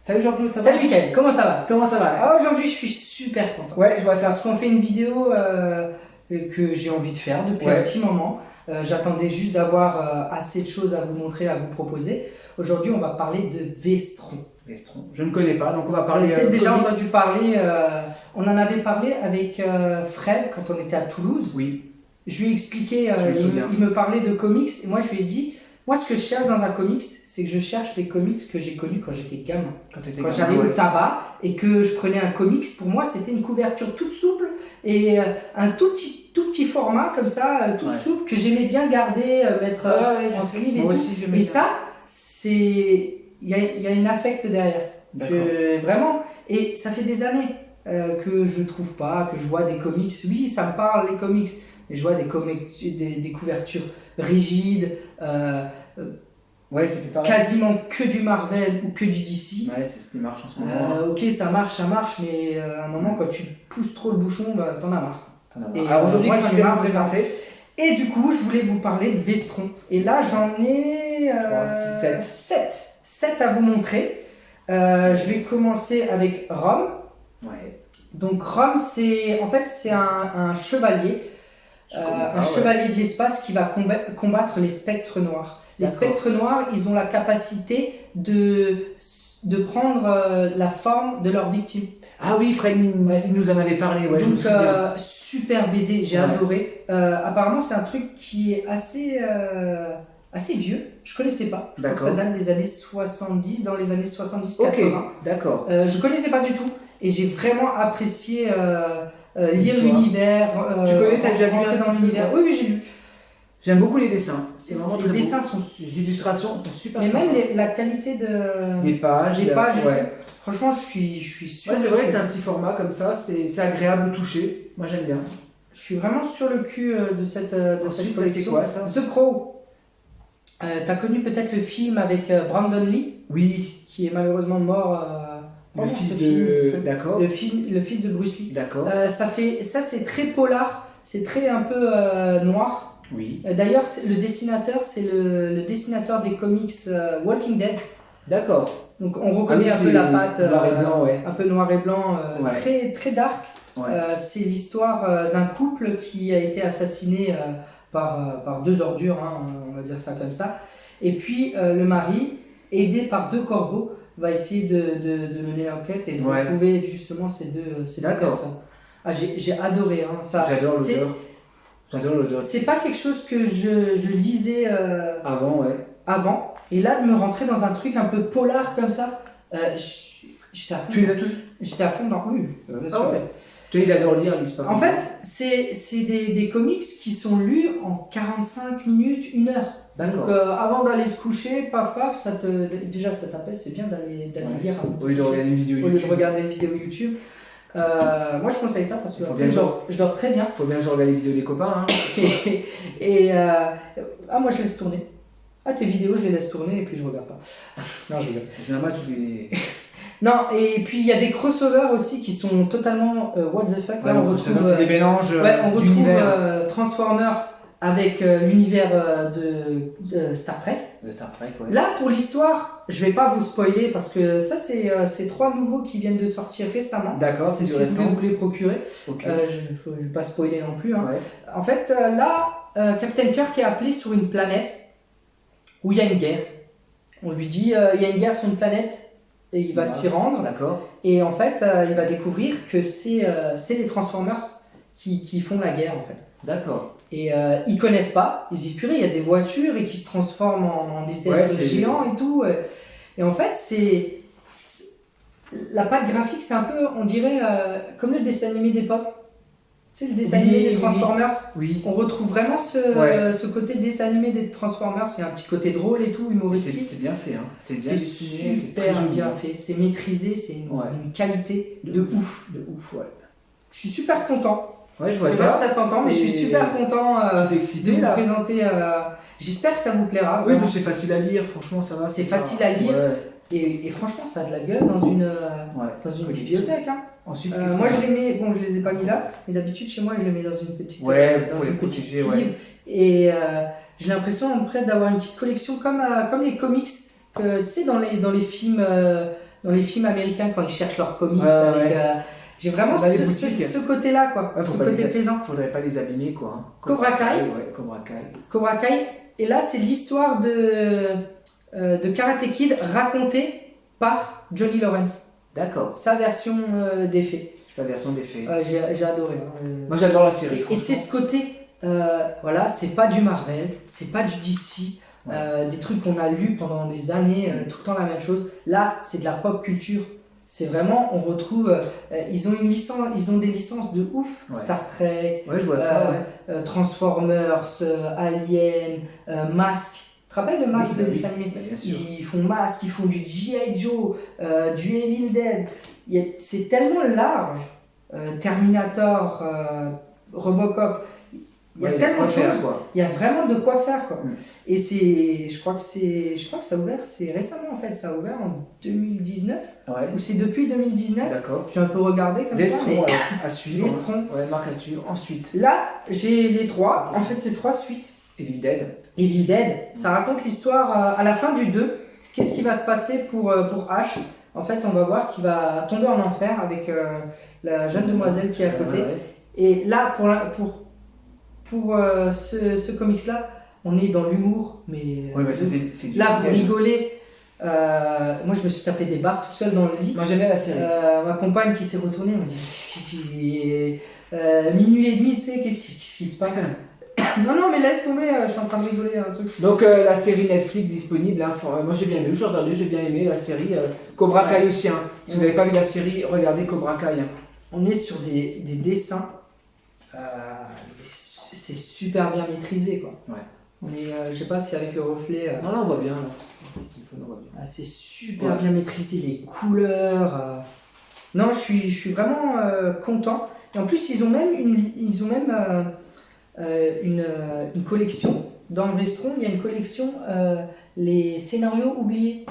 Salut Jean-Claude, ça va? Salut Mickaël, comment ça va? Comment ça va? Ah, aujourd'hui je suis super content. Ouais, je vois ça. Parce qu'on fait une vidéo que j'ai envie de faire depuis un petit moment. J'attendais juste d'avoir assez de choses à vous montrer, à vous proposer. Aujourd'hui on va parler de Vestron. Vestron, je ne connais pas, donc on va Vous parler. avez peut-être déjà comics. entendu parler, on en avait parlé avec Fred quand on était à Toulouse. Oui. Je lui ai expliqué, Je me souviens. il me parlait de comics et moi je lui ai dit, moi ce que je cherche dans un comics, c'est que je cherche les comics que j'ai connus quand j'étais gamin. Quand j'allais au tabac et que je prenais un comics, pour moi c'était une couverture toute souple et un tout petit format comme ça, tout souple que j'aimais bien garder, mettre en sleeve et moi tout. aussi, j'aimais Et ça. ça, c'est, il y a une affect derrière. Vraiment, et ça fait des années que je trouve pas, que je vois des comics. Oui, ça me parle les comics, mais je vois des couvertures rigides. Ouais, c'est pareil. Quasiment que du Marvel ou que du DC. Ouais, c'est ce qui marche en ce moment. Ok, ça marche, mais à un moment, quand tu pousses trop le bouchon, bah, t'en as marre. Et Alors aujourd'hui, moi, qu'est-ce j'en que ai tu vas marre nous de ça. présenter? Et du coup, je voulais vous parler de Vestron. Et là, j'en ai 7 à vous montrer. Je vais commencer avec Rome. Ouais. Donc Rome, c'est un chevalier. Chevalier de l'espace qui va combattre les spectres noirs. Les spectres noirs, ils ont la capacité de prendre la forme de leurs victimes. Ah oui, Fred, il nous en avait parlé. Ouais, je me Donc souviens. super BD, j'ai adoré. Apparemment, c'est un truc qui est assez vieux. Je connaissais pas. Je crois que ça date des années 70, dans les années 70-80. Ok, d'accord. Je connaissais pas du tout et j'ai vraiment apprécié lire l'univers. Tu connais, t'as déjà lu rentrer dans l'univers. Oui, j'ai lu. J'aime beaucoup les dessins. C'est vraiment très beau. Les dessins sont Les illustrations sont super mais sympas. même la qualité des pages. et ouais. tout. Franchement, je suis sûr. Ouais, c'est vrai que c'est un petit format comme ça. C'est agréable au toucher. Moi, j'aime bien. Je suis vraiment sur le cul de cette collection. C'est quoi ça? The Crow. T'as connu peut-être le film avec Brandon Lee, Oui. qui est malheureusement mort. Le fils de. D'accord. Le fils de Bruce Lee. D'accord. Ça c'est très polar, c'est très un peu noir. Oui. D'ailleurs, le dessinateur, c'est le dessinateur des comics Walking Dead. D'accord. Donc on reconnaît un peu la patte, noir et blanc, ouais. un peu noir et blanc, Ouais. très très dark. Ouais. C'est l'histoire d'un couple qui a été assassiné par deux ordures, hein, on va dire ça comme ça. Et puis le mari, aidé par deux corbeaux, va essayer de mener l'enquête et de retrouver justement ces deux personnes. Ah, j'ai adoré hein, ça. J'adore l'odeur. J'adore l'odeur. C'est pas quelque chose que je lisais avant. Et là, de me rentrer dans un truc un peu polar comme ça, j'étais à fond. Tu les as tous? J'étais à fond dans. Oui, bien sûr. Ouais. Tu il adore lire, lui, c'est pas En fait, c'est des comics qui sont lus en 45 minutes, 1 heure. D'accord. Donc avant d'aller se coucher, paf, déjà ça t'apaise, c'est bien d'aller lire un peu. Au lieu de regarder une vidéo Au lieu YouTube. de regarder une vidéo YouTube. Moi je conseille ça parce que je dors très bien. Faut bien que je regarde les vidéos des copains. Hein. Moi je laisse tourner. Tes vidéos je les laisse tourner et puis je regarde pas. Non, je rigole. C'est normal, tu les. Non, et puis il y a des crossovers aussi qui sont totalement what the fuck. Ouais, Là, on retrouve c'est des mélanges on retrouve d'univers. Transformers avec l'univers de Star Trek. De Star Trek, ouais. Là, pour l'histoire, je vais pas vous spoiler parce que ça, c'est 3 nouveaux qui viennent de sortir récemment. D'accord, c'est du Si récent. vous voulez vous les procurer, Okay. je vais pas spoiler non plus. Hein. Ouais. En fait, là, Captain Kirk est appelé sur une planète où il y a une guerre. On lui dit, il y a une guerre sur une planète et il va s'y rendre. D'accord. Et en fait, il va découvrir que c'est les Transformers qui font la guerre en fait. D'accord. Et ils connaissent pas, ils disent purée, il y a des voitures et qui se transforment en des êtres géants et tout. Et en fait, la patte graphique, c'est un peu, on dirait, comme le dessin animé d'époque. Tu sais, le dessin animé des Transformers. Oui. On retrouve vraiment ce côté dessin animé des Transformers. Il y a un petit côté drôle et tout, humoristique. C'est bien fait, hein. C'est bien dessiné, super c'est très bien fait. C'est maîtrisé, c'est une qualité de ouf. De ouf, ouais. Je suis super content. Ouais, je vois Je sais pas si ça s'entend, mais je suis super content de vous présenter. J'espère que ça vous plaira. Oui, c'est facile à lire, franchement, ça va. C'est facile à lire. Ouais. Et franchement, ça a de la gueule dans une bibliothèque. Hein. Ensuite, moi, je les mets, je les ai pas mis là, mais d'habitude, chez moi, je les mets dans une petite. Pour les protéger, sleeve. Et j'ai l'impression, d'avoir une petite collection comme les comics, que, tu sais, dans les films dans les films américains quand ils cherchent leurs comics. Ouais, avec, ouais. J'ai vraiment Dans les ce boutiques. côté-là, quoi. Ouais, Ce côté plaisant. Faudrait pas les abîmer, quoi. Hein. Cobra Kai. Ouais, Cobra Kai. Cobra Kai. Et là, c'est l'histoire de Karate Kid racontée par Johnny Lawrence. D'accord. Sa version des faits. La version des faits. J'ai adoré. Hein. Moi, j'adore la série. Et c'est ce côté, voilà, c'est pas du Marvel, c'est pas du DC, des trucs qu'on a lus pendant des années, tout le temps la même chose. Là, c'est de la pop culture. C'est vraiment, on retrouve, ils ont des licences de ouf. Ouais. Star Trek, Ouais, je vois ça, ouais. Transformers, Alien, Mask. Tu te rappelles le Mask Oui, de dessin animé? bien sûr. Ils font Mask, ils font du G.I. Joe, du Evil Dead. C'est tellement large. Terminator, Robocop. Il y a tellement de choses. Il y a vraiment de quoi faire, quoi. Et je crois que ça a ouvert, c'est récemment en fait, ça a ouvert en 2019. Ouais. Ou c'est depuis 2019. D'accord. J'ai un peu regardé comme Lestron, ça. à suivre. Lestron. Ouais, marque à suivre. Ensuite, Là, j'ai les trois. En fait, c'est 3 suites. Evil Dead. Evil Dead, ça raconte l'histoire à la fin du 2. Qu'est-ce qui va se passer pour Ash? En fait, on va voir qu'il va tomber en enfer avec la jeune demoiselle qui est à côté. Ouais. Et là, pour ce comics-là, on est dans l'humour, mais Ouais, bah, ça, c'est là, vous rigolez. Moi, je me suis tapé des barres tout seul dans le lit. Moi, j'aime bien la série. Ma compagne qui s'est retournée m'a dit minuit et demi, tu sais, qu'est-ce qui se passe? Non, mais laisse tomber, je suis en train de rigoler un truc. Donc, la série Netflix disponible. Hein, moi, j'ai bien vu. J'ai regardé, j'ai bien aimé la série. Cobra Kai aussi. Hein. Si vous n'avez pas vu la série, regardez Cobra Kai. Hein. On est sur des dessins. C'est super bien maîtrisé, quoi. Ouais. On est, je sais pas si avec le reflet. Non, on voit bien. Là. On voit bien. C'est super bien maîtrisé, les couleurs. Non, je suis vraiment content. Et en plus, ils ont même une collection. Dans Vestron, il y a une collection, les scénarios oubliés.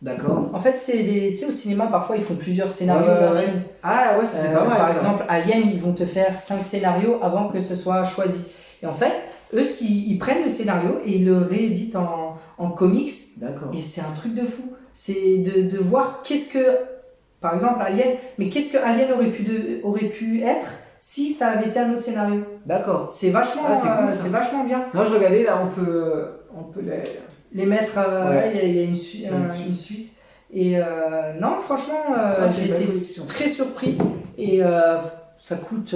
D'accord. En fait, tu sais, au cinéma, parfois, ils font plusieurs scénarios d'un film. Ah ouais, c'est pas mal. Par ça. exemple, Alien, ils vont te faire 5 scénarios avant que ce soit choisi. Et en fait, eux, ils prennent le scénario et ils le rééditent en comics. D'accord. Et c'est un truc de fou. C'est de voir par exemple, Alien, mais qu'est-ce que Alien aurait pu être si ça avait été un autre scénario. D'accord. C'est vachement, c'est vachement bien. Non, je regardais, là, on peut Les mettre, il y a une suite. Et non, franchement, j'ai été très surpris. Et ça coûte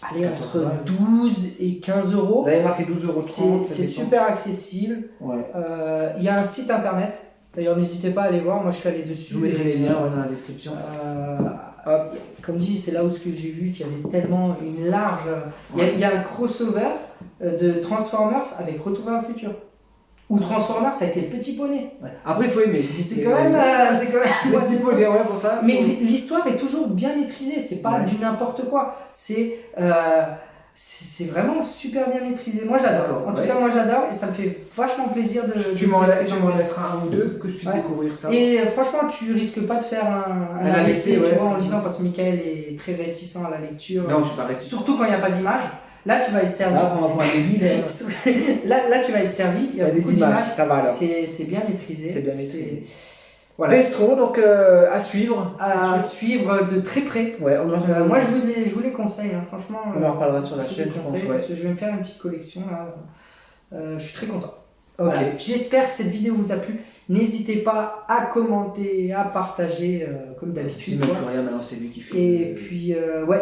entre 12 et 15 euros. Là, il est marqué 12,30 €. C'est super accessible. Ouais. Il y a un site internet. D'ailleurs, n'hésitez pas à aller voir. Moi, je suis allé dessus. Je vous mettrai les liens dans la description. Comme dit, c'est là où j'ai vu qu'il y avait tellement une large. Il y a un crossover de Transformers avec Retour vers le futur. Ou Transformers avec les petits poneys. Ouais. Après, il faut aimer. C'est quand même. Les petits poneys, ouais, pour ça. Mais l'histoire est toujours bien maîtrisée. C'est pas du n'importe quoi. C'est vraiment super bien maîtrisé. Moi, j'adore. En tout cas, moi, j'adore et ça me fait vachement plaisir de. Tu m'en laisseras un ou deux que je puisse découvrir ça. Et franchement, tu risques pas de faire un AVC, tu vois, en lisant parce que Michael est très réticent à la lecture. Non, je suis pas réticent. Surtout quand il n'y a pas d'image. Là, tu vas être servi. Là, on va prendre des billes. Là, tu vas être servi. Il y a beaucoup d'images. Ça va alors. C'est bien maîtrisé. C'est bien maîtrisé. Voilà. Vestron, donc à suivre. À suivre de très près. Ouais, moi, je vous les conseille, hein, franchement. On en reparlera sur la chaîne, je pense. Parce que je vais me faire une petite collection là. Je suis très content. Ok. Voilà. J'espère que cette vidéo vous a plu. N'hésitez pas à commenter, à partager comme d'habitude. Je ne plus rien maintenant, c'est lui qui fait. Et puis,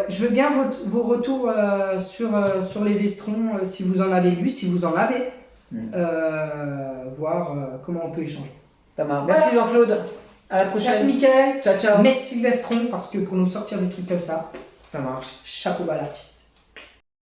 je veux bien vos retours sur les Vestrons, si vous en avez lu, si vous en avez. Voir comment on peut échanger. Merci Jean-Claude. À la prochaine. Merci Mickaël. Ciao, ciao. Merci Vestron, parce que pour nous sortir des trucs comme ça, Ça marche. chapeau à l'artiste.